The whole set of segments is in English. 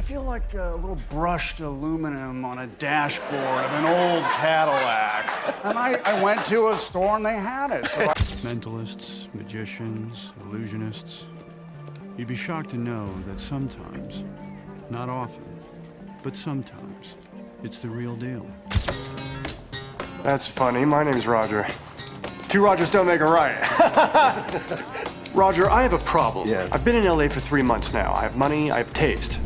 feel like a little brushed aluminum on a dashboard of an old Cadillac. And I went to a store and they had it. So Mentalists, magicians, illusionists. You'd be shocked to know that sometimes, not often, but sometimes, it's the real deal. That's funny. My name's Roger. Two Rogers don't make a right. Roger, I have a problem. Yes. I've been in LA for 3 months now. I have money, I have taste.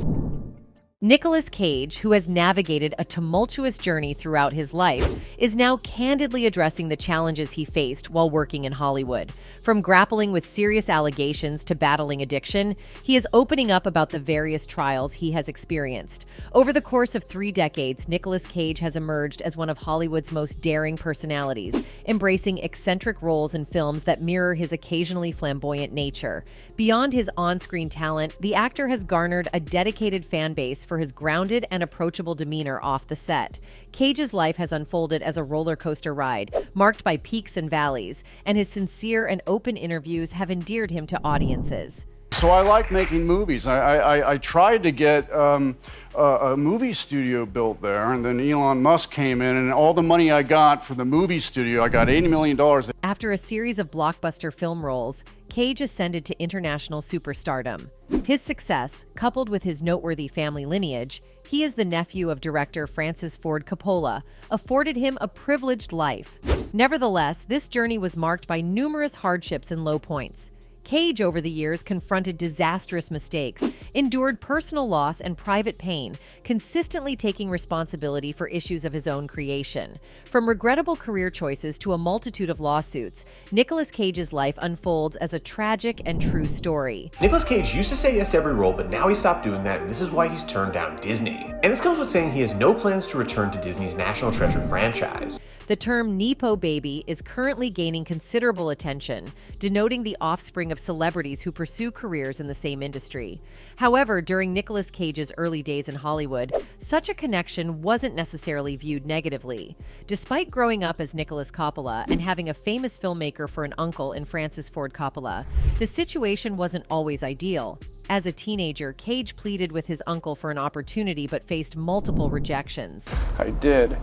Nicolas Cage, who has navigated a tumultuous journey throughout his life, is now candidly addressing the challenges he faced while working in Hollywood. From grappling with serious allegations to battling addiction, he is opening up about the various trials he has experienced. Over the course of 3 decades, Nicolas Cage has emerged as one of Hollywood's most daring personalities, embracing eccentric roles in films that mirror his occasionally flamboyant nature. Beyond his on-screen talent, the actor has garnered a dedicated fan base for his grounded and approachable demeanor off the set. Cage's life has unfolded as a roller coaster ride, marked by peaks and valleys, and his sincere and open interviews have endeared him to audiences. So I like making movies. I tried to get a movie studio built there, and then Elon Musk came in, and all the money I got for the movie studio, I got $80 million. After a series of blockbuster film roles, Cage ascended to international superstardom. His success, coupled with his noteworthy family lineage, he is the nephew of director Francis Ford Coppola, afforded him a privileged life. Nevertheless, this journey was marked by numerous hardships and low points. Cage, over the years, confronted disastrous mistakes, endured personal loss and private pain, consistently taking responsibility for issues of his own creation. From regrettable career choices to a multitude of lawsuits, Nicolas Cage's life unfolds as a tragic and true story. Nicolas Cage used to say yes to every role, but now he stopped doing that, and this is why he's turned down Disney. And this comes with saying he has no plans to return to Disney's National Treasure franchise. The term Nepo baby is currently gaining considerable attention, denoting the offspring of celebrities who pursue careers in the same industry. However, during Nicolas Cage's early days in Hollywood, such a connection wasn't necessarily viewed negatively. Despite growing up as Nicolas Coppola and having a famous filmmaker for an uncle in Francis Ford Coppola, the situation wasn't always ideal. As a teenager, Cage pleaded with his uncle for an opportunity but faced multiple rejections. I did.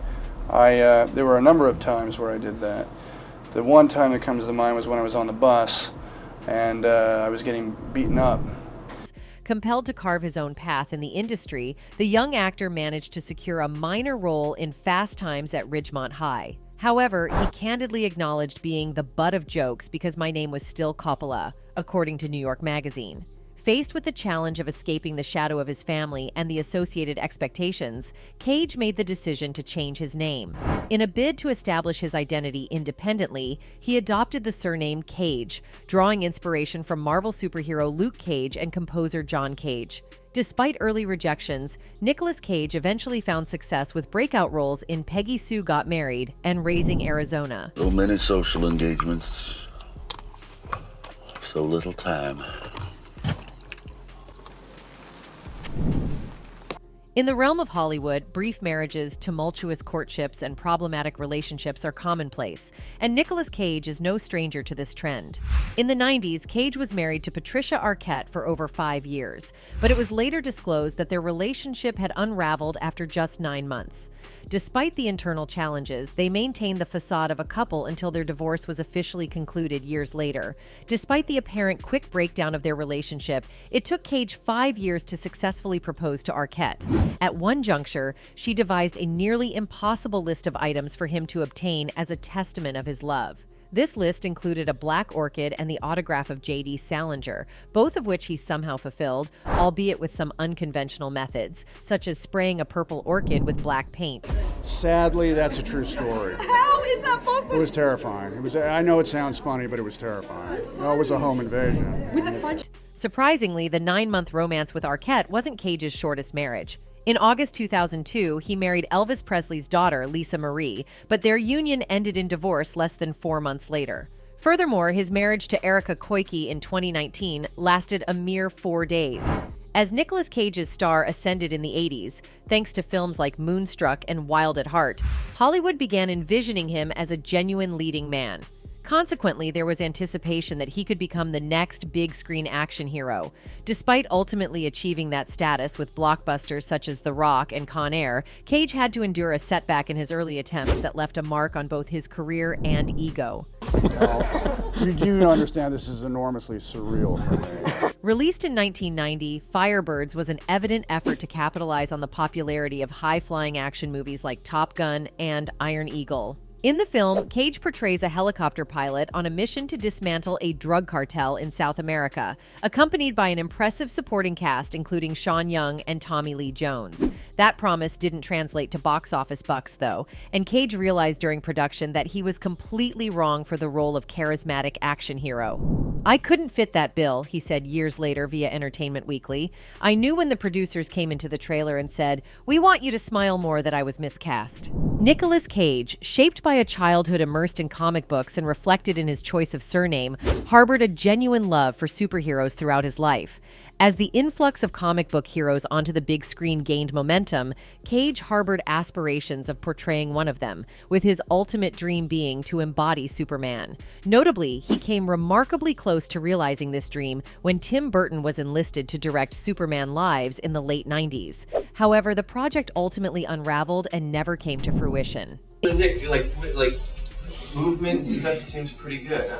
There were a number of times where I did that. The one time that comes to mind was when I was on the bus and I was getting beaten up. Compelled to carve his own path in the industry, the young actor managed to secure a minor role in Fast Times at Ridgemont High. However, he candidly acknowledged being the butt of jokes because my name was still Coppola, according to New York Magazine. Faced with the challenge of escaping the shadow of his family and the associated expectations, Cage made the decision to change his name. In a bid to establish his identity independently, he adopted the surname Cage, drawing inspiration from Marvel superhero Luke Cage and composer John Cage. Despite early rejections, Nicolas Cage eventually found success with breakout roles in Peggy Sue Got Married and Raising Arizona. So many social engagements, so little time. In the realm of Hollywood, brief marriages, tumultuous courtships, and problematic relationships are commonplace, and Nicolas Cage is no stranger to this trend. In the 90s, Cage was married to Patricia Arquette for over 5 years, but it was later disclosed that their relationship had unraveled after just 9 months. Despite the internal challenges, they maintained the facade of a couple until their divorce was officially concluded years later. Despite the apparent quick breakdown of their relationship, it took Cage 5 years to successfully propose to Arquette. At one juncture, she devised a nearly impossible list of items for him to obtain as a testament of his love. This list included a black orchid and the autograph of J.D. Salinger, both of which he somehow fulfilled, albeit with some unconventional methods, such as spraying a purple orchid with black paint. Sadly, that's a true story. How is that possible? It was terrifying. I know it sounds funny, but it was terrifying. No, it was a home invasion. With a fudge. Surprisingly, the 9-month romance with Arquette wasn't Cage's shortest marriage. In August 2002, he married Elvis Presley's daughter, Lisa Marie, but their union ended in divorce less than 4 months later. Furthermore, his marriage to Erica Koike in 2019 lasted a mere 4 days. As Nicolas Cage's star ascended in the 80s, thanks to films like Moonstruck and Wild at Heart, Hollywood began envisioning him as a genuine leading man. Consequently, there was anticipation that he could become the next big-screen action hero. Despite ultimately achieving that status with blockbusters such as The Rock and Con Air, Cage had to endure a setback in his early attempts that left a mark on both his career and ego. You do understand this is enormously surreal for me. Released in 1990, Firebirds was an evident effort to capitalize on the popularity of high-flying action movies like Top Gun and Iron Eagle. In the film, Cage portrays a helicopter pilot on a mission to dismantle a drug cartel in South America, accompanied by an impressive supporting cast including Sean Young and Tommy Lee Jones. That promise didn't translate to box office bucks, though, and Cage realized during production that he was completely wrong for the role of charismatic action hero. "I couldn't fit that bill," he said years later via Entertainment Weekly. "I knew when the producers came into the trailer and said, 'We want you to smile more,' that I was miscast." Nicolas Cage, shaped by a childhood immersed in comic books and reflected in his choice of surname, harbored a genuine love for superheroes throughout his life. As the influx of comic book heroes onto the big screen gained momentum, Cage harbored aspirations of portraying one of them, with his ultimate dream being to embody Superman. Notably, he came remarkably close to realizing this dream when Tim Burton was enlisted to direct Superman Lives in the late 90s. However, the project ultimately unraveled and never came to fruition. So Nick, like movement stuff seems pretty good. Huh?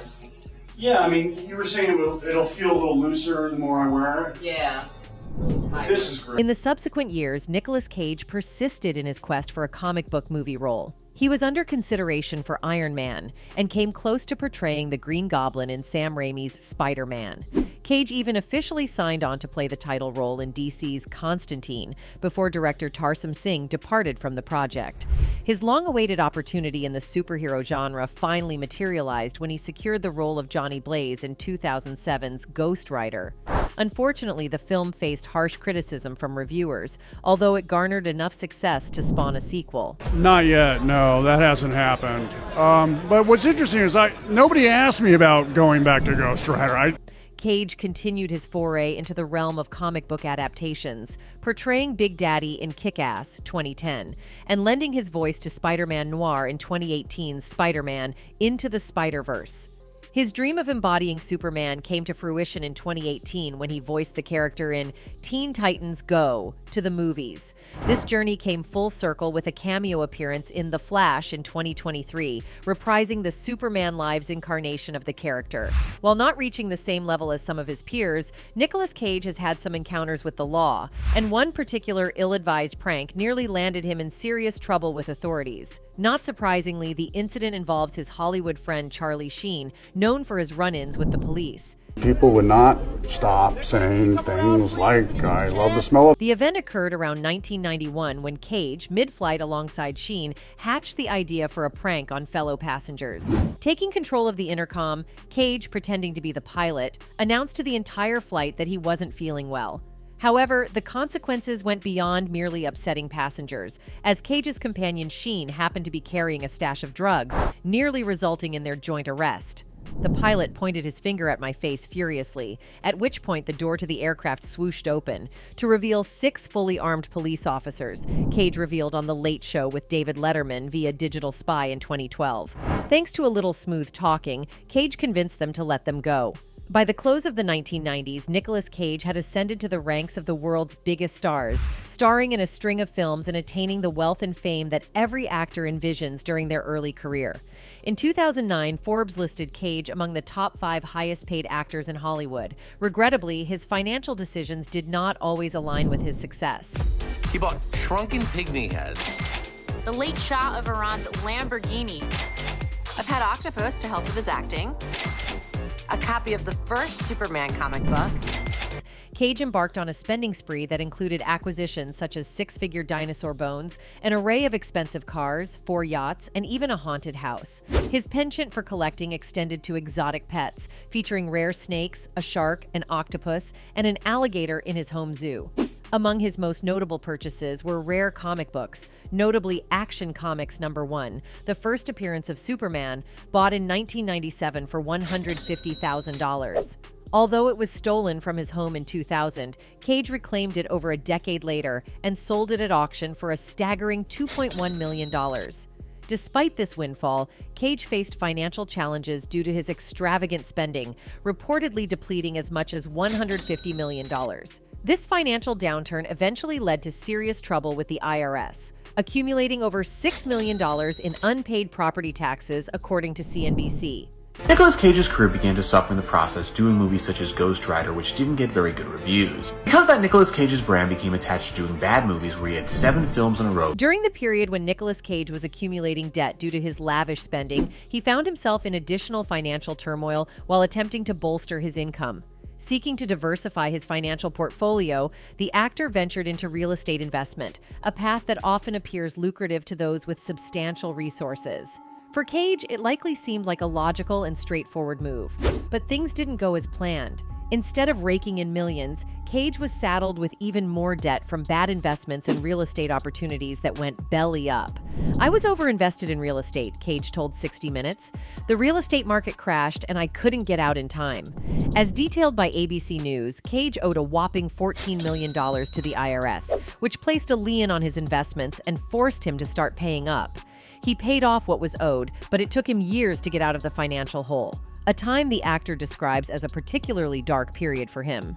Yeah, I mean, you were saying it'll feel a little looser the more I wear it. Yeah. It's really tight. This is great. In the subsequent years, Nicolas Cage persisted in his quest for a comic book movie role. He was under consideration for Iron Man and came close to portraying the Green Goblin in Sam Raimi's Spider-Man. Cage even officially signed on to play the title role in DC's Constantine before director Tarsem Singh departed from the project. His long-awaited opportunity in the superhero genre finally materialized when he secured the role of Johnny Blaze in 2007's Ghost Rider. Unfortunately, the film faced harsh criticism from reviewers, although it garnered enough success to spawn a sequel. Not yet, no, that hasn't happened. But what's interesting is nobody asked me about going back to Ghost Rider. Cage continued his foray into the realm of comic book adaptations, portraying Big Daddy in Kick-Ass 2010, and lending his voice to Spider-Man Noir in 2018's Spider-Man Into the Spider-Verse. His dream of embodying Superman came to fruition in 2018 when he voiced the character in Teen Titans Go! To the movies. This journey came full circle with a cameo appearance in The Flash in 2023, reprising the Superman Lives incarnation of the character. While not reaching the same level as some of his peers, Nicolas Cage has had some encounters with the law, and one particular ill-advised prank nearly landed him in serious trouble with authorities. Not surprisingly, the incident involves his Hollywood friend Charlie Sheen, known for his run-ins with the police. People would not stop saying things like, "I love the smell of..." The event occurred around 1991 when Cage, mid-flight alongside Sheen, hatched the idea for a prank on fellow passengers. Taking control of the intercom, Cage, pretending to be the pilot, announced to the entire flight that he wasn't feeling well. However, the consequences went beyond merely upsetting passengers, as Cage's companion Sheen happened to be carrying a stash of drugs, nearly resulting in their joint arrest. The pilot pointed his finger at my face furiously, at which point the door to the aircraft swooshed open to reveal 6 fully armed police officers, Cage revealed on The Late Show with David Letterman via Digital Spy in 2012. Thanks to a little smooth talking, Cage convinced them to let them go. By the close of the 1990s, Nicolas Cage had ascended to the ranks of the world's biggest stars, starring in a string of films and attaining the wealth and fame that every actor envisions during their early career. In 2009, Forbes listed Cage among the top 5 highest-paid actors in Hollywood. Regrettably, his financial decisions did not always align with his success. He bought shrunken pygmy heads. The late Shah of Iran's Lamborghini. I've had Octopus to help with his acting. A copy of the first Superman comic book. Cage embarked on a spending spree that included acquisitions such as 6-figure dinosaur bones, an array of expensive cars, 4 yachts, and even a haunted house. His penchant for collecting extended to exotic pets, featuring rare snakes, a shark, an octopus, and an alligator in his home zoo. Among his most notable purchases were rare comic books, notably Action Comics #1, the first appearance of Superman, bought in 1997 for $150,000. Although it was stolen from his home in 2000, Cage reclaimed it over a decade later and sold it at auction for a staggering $2.1 million. Despite this windfall, Cage faced financial challenges due to his extravagant spending, reportedly depleting as much as $150 million. This financial downturn eventually led to serious trouble with the IRS, accumulating over $6 million in unpaid property taxes, according to CNBC. Nicolas Cage's career began to suffer in the process, doing movies such as Ghost Rider, which didn't get very good reviews. Because of that, Nicolas Cage's brand became attached to doing bad movies, where he had 7 films in a row. During the period when Nicolas Cage was accumulating debt due to his lavish spending, he found himself in additional financial turmoil while attempting to bolster his income. Seeking to diversify his financial portfolio, the actor ventured into real estate investment, a path that often appears lucrative to those with substantial resources. For Cage, it likely seemed like a logical and straightforward move. But things didn't go as planned. Instead of raking in millions, Cage was saddled with even more debt from bad investments and real estate opportunities that went belly up. "I was overinvested in real estate," Cage told 60 Minutes. "The real estate market crashed and I couldn't get out in time." As detailed by ABC News, Cage owed a whopping $14 million to the IRS, which placed a lien on his investments and forced him to start paying up. He paid off what was owed, but it took him years to get out of the financial hole, a time the actor describes as a particularly dark period for him.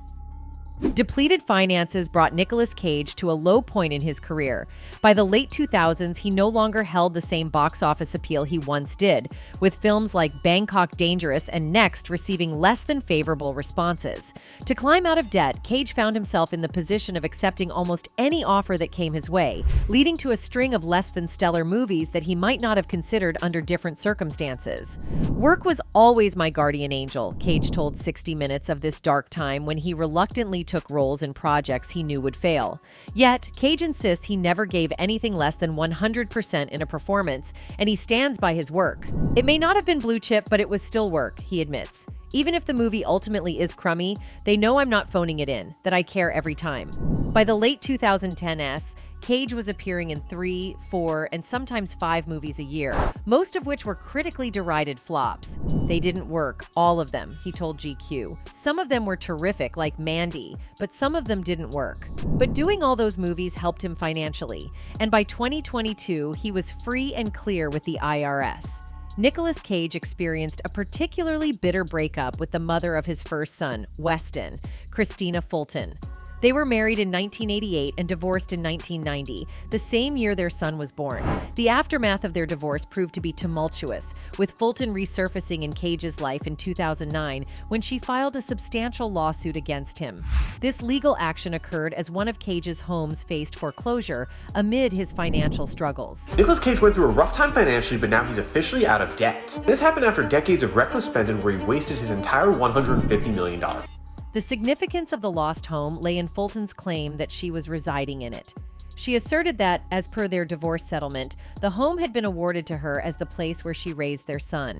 Depleted finances brought Nicolas Cage to a low point in his career. By the late 2000s, he no longer held the same box office appeal he once did, with films like Bangkok Dangerous and Next receiving less than favorable responses. To climb out of debt, Cage found himself in the position of accepting almost any offer that came his way, leading to a string of less than stellar movies that he might not have considered under different circumstances. "Work was always my guardian angel," Cage told 60 Minutes of this dark time when he reluctantly took roles in projects he knew would fail. Yet, Cage insists he never gave anything less than 100% in a performance, and he stands by his work. "It may not have been blue chip, but it was still work," he admits. "Even if the movie ultimately is crummy, they know I'm not phoning it in, that I care every time." By the late 2010s, Cage was appearing in 3, 4, and sometimes 5 movies a year, most of which were critically derided flops. "They didn't work, all of them," he told GQ. "Some of them were terrific, like Mandy, but some of them didn't work." But doing all those movies helped him financially, and by 2022, he was free and clear with the IRS. Nicolas Cage experienced a particularly bitter breakup with the mother of his first son, Weston, Christina Fulton. They were married in 1988 and divorced in 1990, the same year their son was born. The aftermath of their divorce proved to be tumultuous, with Fulton resurfacing in Cage's life in 2009 when she filed a substantial lawsuit against him. This legal action occurred as one of Cage's homes faced foreclosure amid his financial struggles. Nicolas Cage went through a rough time financially, but now he's officially out of debt. This happened after decades of reckless spending where he wasted his entire $150 million. The significance of the lost home lay in Fulton's claim that she was residing in it. She asserted that, as per their divorce settlement, the home had been awarded to her as the place where she raised their son.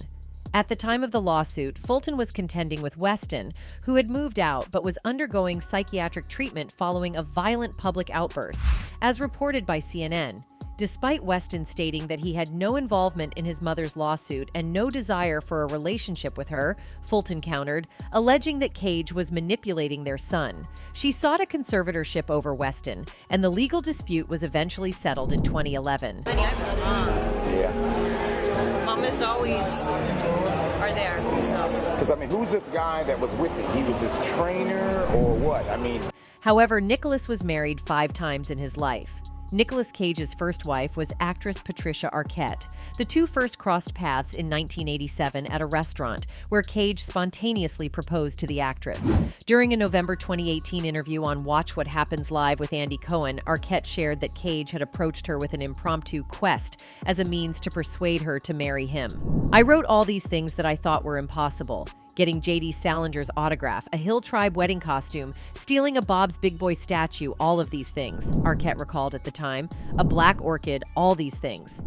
At the time of the lawsuit, Fulton was contending with Weston, who had moved out but was undergoing psychiatric treatment following a violent public outburst, as reported by CNN. Despite Weston stating that he had no involvement in his mother's lawsuit and no desire for a relationship with her, Fulton countered, alleging that Cage was manipulating their son. She sought a conservatorship over Weston, and the legal dispute was eventually settled in 2011. Honey, I was wrong. Yeah. Mamas always are there, so. Because, I mean, who's this guy that was with him? He was his trainer or what? I mean. However, Nicolas was married 5 times in his life. Nicolas Cage's first wife was actress Patricia Arquette. The two first crossed paths in 1987 at a restaurant, where Cage spontaneously proposed to the actress. During a November 2018 interview on Watch What Happens Live with Andy Cohen, Arquette shared that Cage had approached her with an impromptu quest as a means to persuade her to marry him. "I wrote all these things that I thought were impossible. Getting J.D. Salinger's autograph, a Hill Tribe wedding costume, stealing a Bob's Big Boy statue, all of these things," Arquette recalled at the time. "A black orchid, all these things."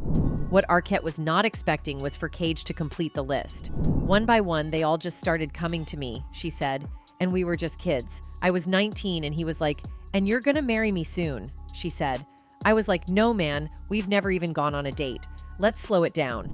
What Arquette was not expecting was for Cage to complete the list. "One by one, they all just started coming to me," she said, "and we were just kids. I was 19 and he was like, 'And you're gonna marry me soon,' she said. I was like, 'No, man, we've never even gone on a date. Let's slow it down.'"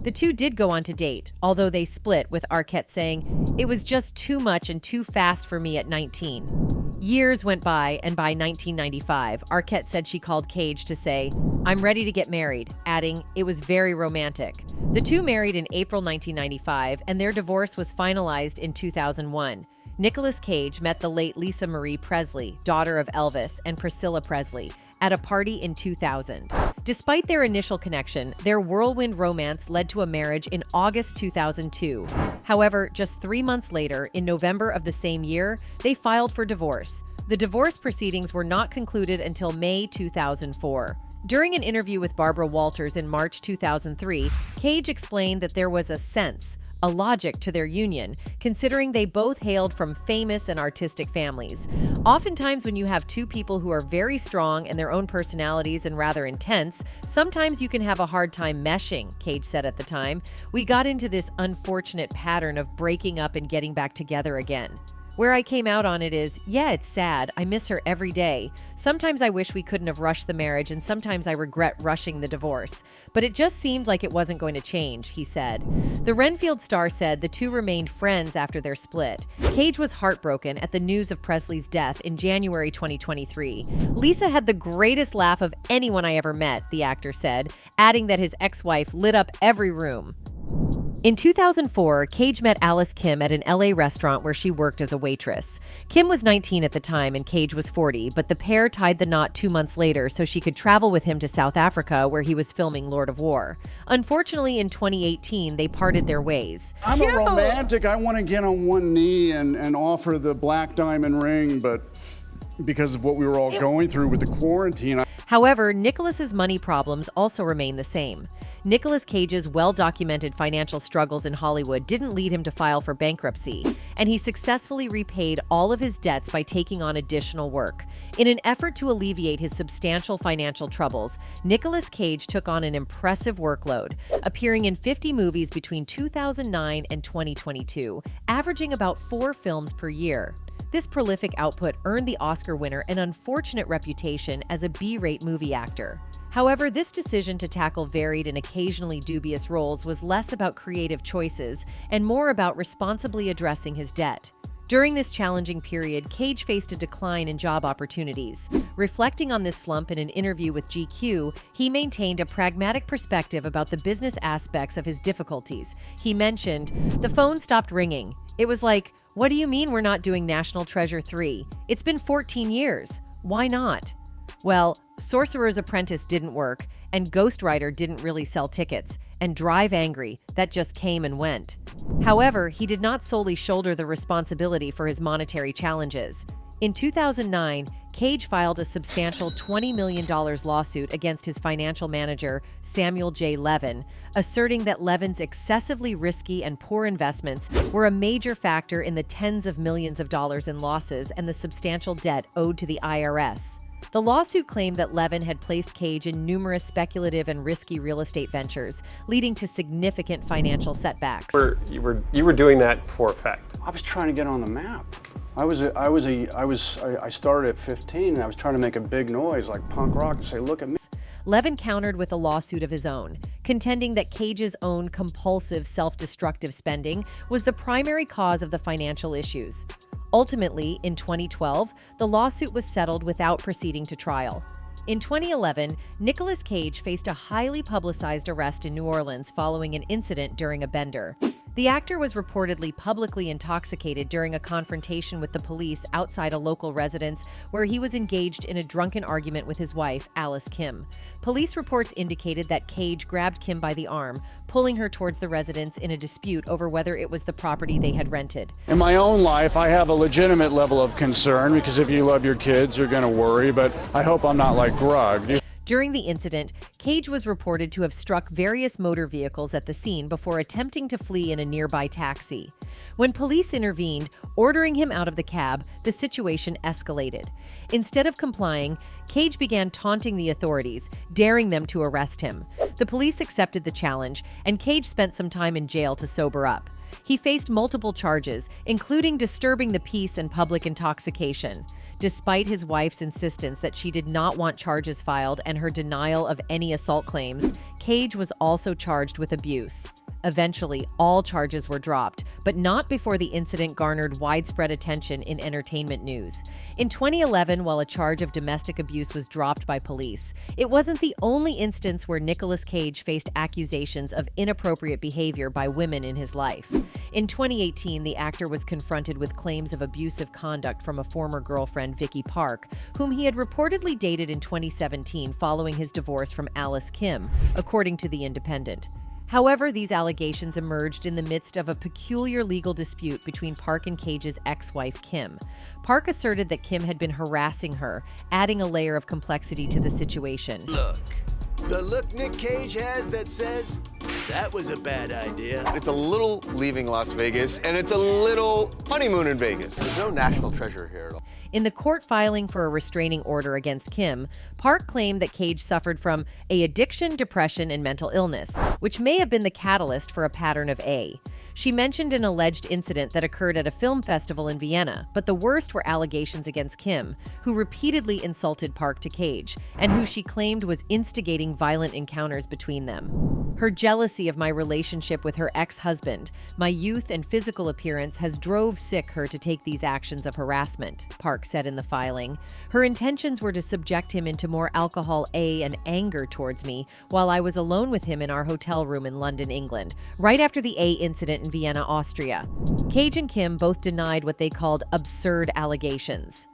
The two did go on to date, although they split, with Arquette saying, "It was just too much and too fast for me at 19. Years went by, and by 1995, Arquette said she called Cage to say, "I'm ready to get married," adding, "It was very romantic." The two married in April 1995, and their divorce was finalized in 2001. Nicolas Cage met the late Lisa Marie Presley, daughter of Elvis and Priscilla Presley, at a party in 2000. Despite their initial connection, their whirlwind romance led to a marriage in August 2002. However, just 3 months later, in November of the same year, they filed for divorce. The divorce proceedings were not concluded until May 2004. During an interview with Barbara Walters in March 2003, Cage explained that there was a logic to their union, considering they both hailed from famous and artistic families. Oftentimes, when you have two people who are very strong in their own personalities and rather intense, sometimes you can have a hard time meshing, Cage said at the time. "We got into this unfortunate pattern of breaking up and getting back together again. Where I came out on it is, yeah, it's sad. I miss her every day. Sometimes I wish we couldn't have rushed the marriage, and sometimes I regret rushing the divorce. But it just seemed like it wasn't going to change," he said. The Renfield star said the two remained friends after their split. Cage was heartbroken at the news of Presley's death in January 2023. "Lisa had the greatest laugh of anyone I ever met," the actor said, adding that his ex-wife lit up every room. In 2004, Cage met Alice Kim at an LA restaurant where she worked as a waitress. Kim was 19 at the time and Cage was 40, but the pair tied the knot 2 months later so she could travel with him to South Africa where he was filming Lord of War. Unfortunately, in 2018, they parted their ways. I'm a romantic. I want to get on one knee and offer the black diamond ring, but because of what we were all going through with the quarantine. However, Nicolas's money problems also remain the same. Nicolas Cage's well-documented financial struggles in Hollywood didn't lead him to file for bankruptcy, and he successfully repaid all of his debts by taking on additional work. In an effort to alleviate his substantial financial troubles, Nicolas Cage took on an impressive workload, appearing in 50 movies between 2009 and 2022, averaging about 4 films per year. This prolific output earned the Oscar winner an unfortunate reputation as a B-rate movie actor. However, this decision to tackle varied and occasionally dubious roles was less about creative choices and more about responsibly addressing his debt. During this challenging period, Cage faced a decline in job opportunities. Reflecting on this slump in an interview with GQ, he maintained a pragmatic perspective about the business aspects of his difficulties. He mentioned, "The phone stopped ringing. It was like, what do you mean we're not doing National Treasure 3? It's been 14 years. Why not? Well, Sorcerer's Apprentice didn't work, and Ghost Rider didn't really sell tickets, and Drive Angry, that just came and went." However, he did not solely shoulder the responsibility for his monetary challenges. In 2009, Cage filed a substantial $20 million lawsuit against his financial manager, Samuel J. Levin, asserting that Levin's excessively risky and poor investments were a major factor in the tens of millions of dollars in losses and the substantial debt owed to the IRS. The lawsuit claimed that Levin had placed Cage in numerous speculative and risky real estate ventures, leading to significant financial setbacks. You were doing that for effect. I was trying to get on the map. I started at 15 and I was trying to make a big noise like punk rock and say, "Look at me." Levin countered with a lawsuit of his own, contending that Cage's own compulsive, self-destructive spending was the primary cause of the financial issues. Ultimately, in 2012, the lawsuit was settled without proceeding to trial. In 2011, Nicolas Cage faced a highly publicized arrest in New Orleans following an incident during a bender. The actor was reportedly publicly intoxicated during a confrontation with the police outside a local residence where he was engaged in a drunken argument with his wife, Alice Kim. Police reports indicated that Cage grabbed Kim by the arm, pulling her towards the residence in a dispute over whether it was the property they had rented. In my own life, I have a legitimate level of concern because if you love your kids, you're going to worry, but I hope I'm not like Grug. During the incident, Cage was reported to have struck various motor vehicles at the scene before attempting to flee in a nearby taxi. When police intervened, ordering him out of the cab, the situation escalated. Instead of complying, Cage began taunting the authorities, daring them to arrest him. The police accepted the challenge, and Cage spent some time in jail to sober up. He faced multiple charges, including disturbing the peace and public intoxication. Despite his wife's insistence that she did not want charges filed and her denial of any assault claims, Cage was also charged with abuse. Eventually, all charges were dropped, but not before the incident garnered widespread attention in entertainment news. In 2011, while a charge of domestic abuse was dropped by police, it wasn't the only instance where Nicolas Cage faced accusations of inappropriate behavior by women in his life. In 2018, the actor was confronted with claims of abusive conduct from a former girlfriend, Vicky Park, whom he had reportedly dated in 2017 following his divorce from Alice Kim, according to The Independent. However, these allegations emerged in the midst of a peculiar legal dispute between Park and Cage's ex-wife, Kim. Park asserted that Kim had been harassing her, adding a layer of complexity to the situation. Look, the look Nick Cage has that says, that was a bad idea. It's a little leaving Las Vegas, and it's a little honeymoon in Vegas. There's no national treasure here at all. In the court filing for a restraining order against Kim, Park claimed that Cage suffered from addiction, depression, and mental illness, which may have been the catalyst for a pattern of A. She mentioned an alleged incident that occurred at a film festival in Vienna, but the worst were allegations against Kim, who repeatedly insulted Park to Cage, and who she claimed was instigating violent encounters between them. Her jealousy of my relationship with her ex-husband, my youth and physical appearance has drove sick her to take these actions of harassment, Park said in the filing. Her intentions were to subject him into more alcohol and anger towards me while I was alone with him in our hotel room in London, England, right after the A incident in Vienna, Austria. Cage and Kim both denied what they called absurd allegations.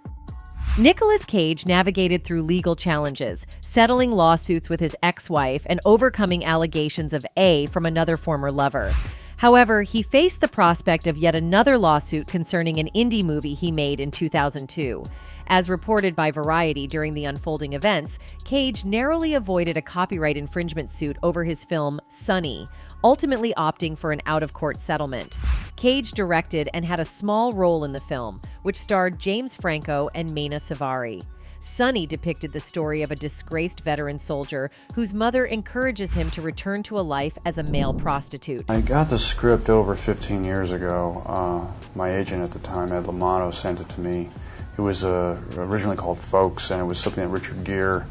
Nicolas Cage navigated through legal challenges, settling lawsuits with his ex-wife and overcoming allegations of A from another former lover. However, he faced the prospect of yet another lawsuit concerning an indie movie he made in 2002. As reported by Variety during the unfolding events, Cage narrowly avoided a copyright infringement suit over his film Sunny, ultimately opting for an out-of-court settlement. Cage directed and had a small role in the film, which starred James Franco and Mena Savari. Sunny depicted the story of a disgraced veteran soldier whose mother encourages him to return to a life as a male prostitute. I got the script over 15 years ago. My agent at the time, Ed Lamato, sent it to me. It was originally called Folks, and it was something that Richard Gere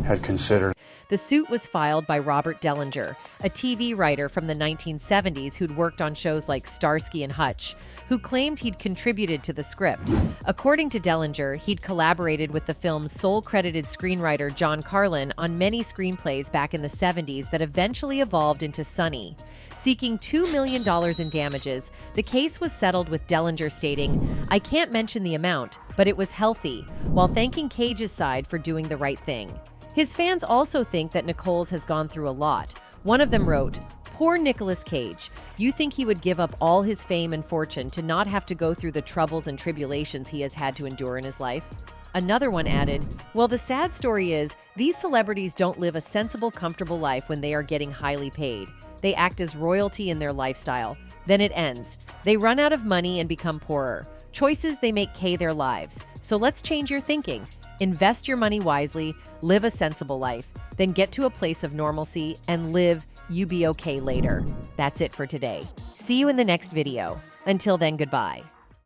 had considered. The suit was filed by Robert Dellinger, a TV writer from the 1970s who'd worked on shows like Starsky and Hutch, who claimed he'd contributed to the script. According to Dellinger, he'd collaborated with the film's sole-credited screenwriter John Carlin on many screenplays back in the 70s that eventually evolved into Sunny. Seeking $2 million in damages, the case was settled with Dellinger stating, "I can't mention the amount, but it was healthy," while thanking Cage's side for doing the right thing. His fans also think that Nicoles has gone through a lot. One of them wrote, "Poor Nicolas Cage. You think he would give up all his fame and fortune to not have to go through the troubles and tribulations he has had to endure in his life?" Another one added, "Well, the sad story is, these celebrities don't live a sensible, comfortable life when they are getting highly paid. They act as royalty in their lifestyle. Then it ends. They run out of money and become poorer. Choices they make their lives. So let's change your thinking. Invest your money wisely, live a sensible life, then get to a place of normalcy and live you be okay later." That's it for today. See you in the next video. Until then, goodbye.